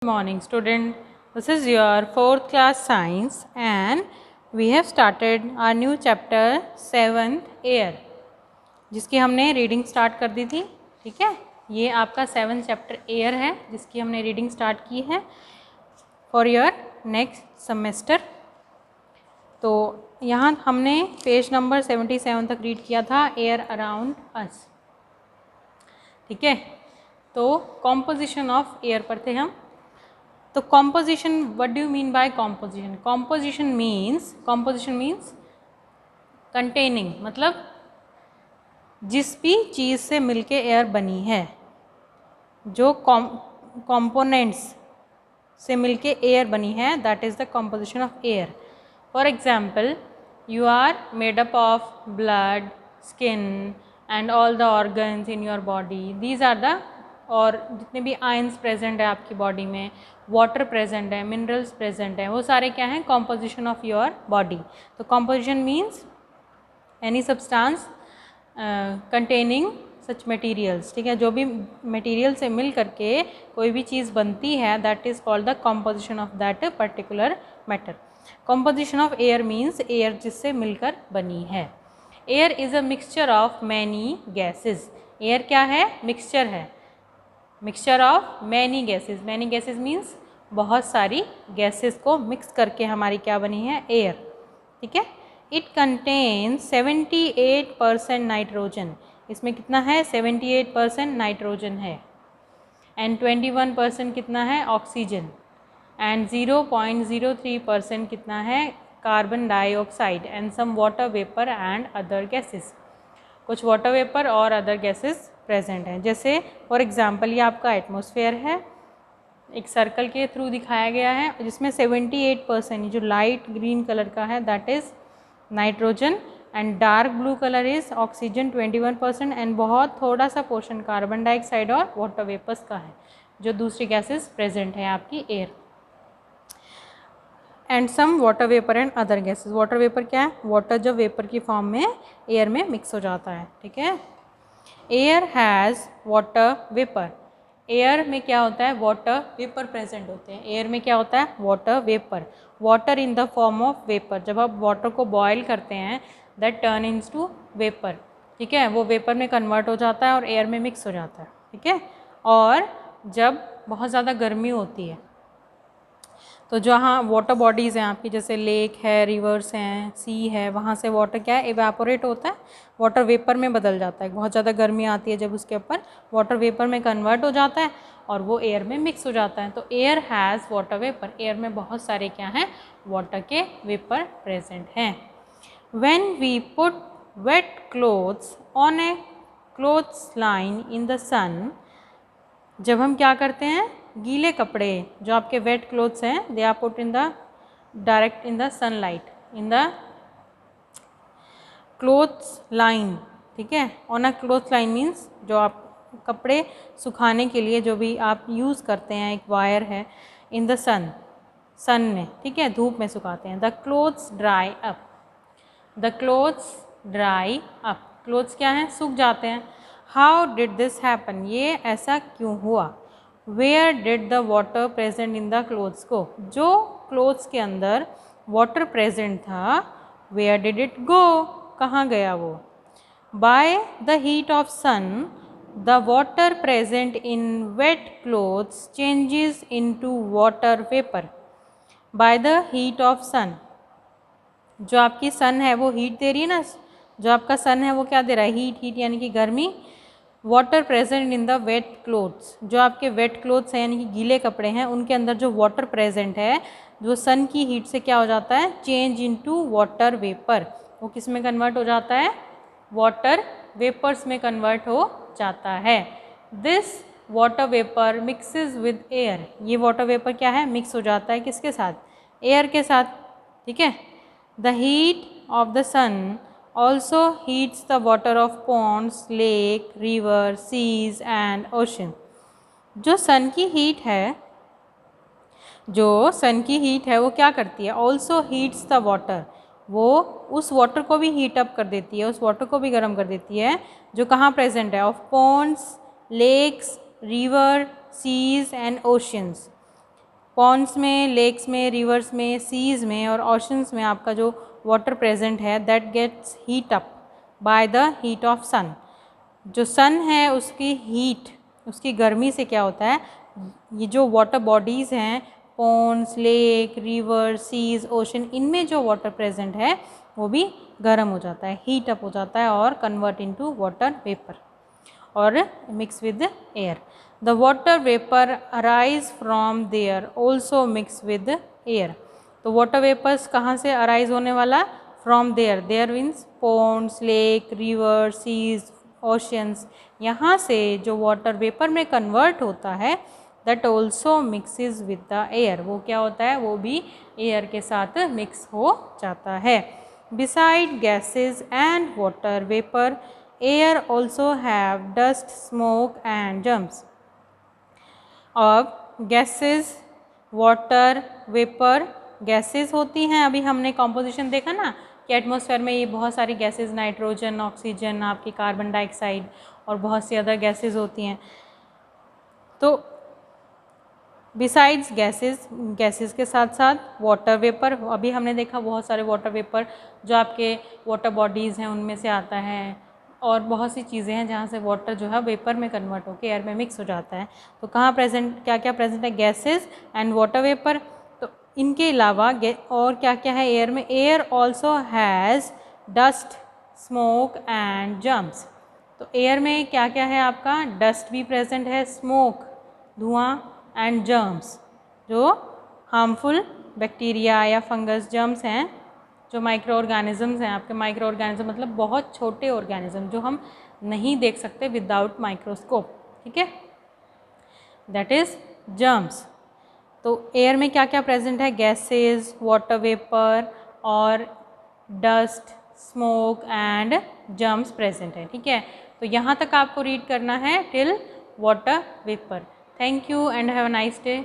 Good morning student, this is your 4th class science and we have started our new chapter 7th air जिसकी हमने reading start कर दी थी। ठीक है, ये आपका 7th चैप्टर एयर है जिसकी हमने रीडिंग स्टार्ट की है फॉर योर नेक्स्ट सेमेस्टर। तो यहाँ हमने पेज नंबर 77 तक रीड किया था, एयर अराउंड अस। ठीक है, तो कॉम्पोजिशन ऑफ एयर पर थे हम। तो composition, what do you mean by composition? Composition means containing, मतलब जिस भी चीज़ से मिलके एयर बनी है, जो कॉम्पोनेंट्स से मिलके एयर बनी है, that is the composition of air. For example, you are made up of blood, skin and all the organs in your body, these are the, और जितने भी आयंस प्रेजेंट है आपकी बॉडी में, वाटर प्रेजेंट है, minerals present है, वो सारे क्या हैं? Composition of your body. तो composition means any substance containing such materials. ठीक है, जो भी मटेरियल से मिल करके कोई भी चीज़ बनती है, that is called the composition of that particular matter. Composition of air means air जिससे मिलकर बनी है। Air is a mixture of many gases. Air क्या है? मिक्सचर है, mixture of many gases. Many gases means बहुत सारी गैसेस को मिक्स करके हमारी क्या बनी है? एयर। ठीक है, इट कंटेन्स 78% नाइट्रोजन। इसमें कितना है? 78% नाइट्रोजन है, एंड 21% कितना है? ऑक्सीजन, एंड 0.03% कितना है? Carbon dioxide, and some water vapour and other gases. कुछ वाटर वेपर और अदर गैसेस प्रेजेंट हैं। जैसे फॉर एग्जांपल, ये आपका एटमॉस्फेयर है, एक सर्कल के थ्रू दिखाया गया है, जिसमें 78% जो लाइट ग्रीन कलर का है that is nitrogen, and dark blue colour is oxygen 21%, एंड बहुत थोड़ा सा पोर्शन कार्बन डाइऑक्साइड और वाटर वेपर्स का है, जो दूसरी गैसेस प्रेजेंट है आपकी air. And some water vapour and other gases. Water vapour क्या है? वाटर जब वेपर की फॉर्म में एयर में मिक्स हो जाता है। ठीक है, air has water vapour. Air में क्या होता है? वाटर वेपर प्रेजेंट होते हैं। एयर में क्या होता है? Water vapour. Water in the form of vapour. जब आप वाटर को बॉयल करते हैं, that turns to vapour. ठीक है, वो वेपर में कन्वर्ट हो जाता है और एयर में मिक्स हो जाता है। ठीक है, और जब बहुत ज़्यादा गर्मी होती है, तो जहाँ वाटर बॉडीज़ हैं आपकी, जैसे लेक है, रिवर्स हैं, सी है, वहाँ से वाटर क्या है? इवेपोरेट होता है, वाटर वेपर में बदल जाता है। बहुत ज़्यादा गर्मी आती है जब उसके ऊपर, वाटर वेपर में कन्वर्ट हो जाता है और वो एयर में मिक्स हो जाता है। तो air has water vapour. Air में बहुत सारे क्या हैं? वाटर के वेपर प्रेजेंट हैं। When we put wet clothes on a clothes line in the sun, जब हम क्या करते हैं? गीले कपड़े जो आपके वेट क्लोथ्स हैं, they are put in the direct in the sunlight, in the clothes line. ठीक है, on a cloth line means जो आप कपड़े सुखाने के लिए जो भी आप यूज़ करते हैं, एक वायर है, इन द सन, सन में। ठीक है, धूप में सुखाते हैं। The clothes dry up. The clothes dry up. Clothes क्या हैं? सूख जाते हैं। How did this happen? ये ऐसा क्यों हुआ? Where did the water present in the clothes को, जो क्लोथ्स के अंदर वाटर प्रेजेंट था, वेयर डिड इट गो? कहाँ गया वो? By the heat of sun, the water present in wet clothes changes into water vapour. By the heat of sun, जो आपकी सन है वो हीट दे रही है ना, जो आपका सन है वो क्या दे रहा है? हीट। हीट यानी कि गर्मी। Water present in the wet clothes, जो आपके वेट क्लोथ्स हैं यानी कि गीले कपड़े हैं, उनके अंदर जो वाटर प्रेजेंट है, जो सन की हीट से क्या हो जाता है? Change into water vapour. वो किस में कन्वर्ट हो जाता है? वाटर वेपर्स में कन्वर्ट हो जाता है। This water vapour mixes with air. ये वाटर वेपर क्या है? मिक्स हो जाता है किसके साथ? एयर के साथ। ठीक है, the heat of the sun also heats the water of ponds, lake, river, seas and ocean. जो सन की हीट है, जो सन की हीट है वो क्या करती है? also heats the water. वो उस वाटर को भी हीट अप कर देती है, उस वाटर को भी गर्म कर देती है, जो कहाँ प्रेजेंट है? Of ponds, lakes, river, seas and oceans. Ponds में, लेक्स में, रिवर्स में, सीज में और ओशंस में आपका जो वाटर प्रेजेंट है that gets heat up by the heat of sun. जो सन है उसकी हीट, उसकी गर्मी से क्या होता है, ये जो वाटर बॉडीज़ हैं, ponds, lake, river, seas, ocean, इनमें जो वाटर प्रेजेंट है वो भी गर्म हो जाता है, हीट अप हो जाता है और कन्वर्ट इनटू वाटर वेपर और mix with air. The water vapour arise from there also mix with air. तो वाटर वेपर्स कहाँ से अराइज होने वाला, from there, there means ponds, lake, river, seas, oceans, यहाँ से जो वाटर वेपर में कन्वर्ट होता है that also mixes with the air, वो क्या होता है, वो भी एयर के साथ मिक्स हो जाता है। Beside gases and water vapour, air also have dust, smoke and germs. अब गैसेस, वाटर वेपर, गैसेस होती हैं, अभी हमने कॉम्पोजिशन देखा ना कि एटमॉस्फेयर में ये बहुत सारी गैसेस, नाइट्रोजन, ऑक्सीजन, आपकी कार्बन डाइऑक्साइड और बहुत सी अदर गैसेस होती हैं। तो बिसाइड्स गैसेस, गैसेस के साथ साथ वाटर वेपर, अभी हमने देखा बहुत सारे वाटर वेपर जो आपके वाटर बॉडीज़ हैं उनमें से आता है, और बहुत सी चीज़ें हैं जहाँ से वाटर जो है वेपर में कन्वर्ट होकर एयर में मिक्स हो जाता है। तो कहाँ प्रेजेंट, क्या क्या प्रेजेंट है, गैसेस एंड वाटर वेपर। तो इनके अलावा और क्या क्या है एयर में, air also has dust, smoke and germs. तो एयर में क्या क्या है आपका, डस्ट भी प्रेजेंट है, स्मोक, धुआं, एंड जर्म्स, जो हार्मफुल बैक्टीरिया या फंगस, जर्म्स हैं जो माइक्रो ऑर्गेनिजम्स हैं आपके। माइक्रो ऑर्गेनिज्म मतलब बहुत छोटे ऑर्गेनिज्म जो हम नहीं देख सकते विदाउट माइक्रोस्कोप, ठीक है, दैट इज जर्म्स। तो एयर में क्या क्या प्रेजेंट है, गैसेस, वाटर वेपर और dust, smoke and germs present है, ठीक है। तो यहाँ तक आपको रीड करना है till water vapour. Thank you and have a nice day.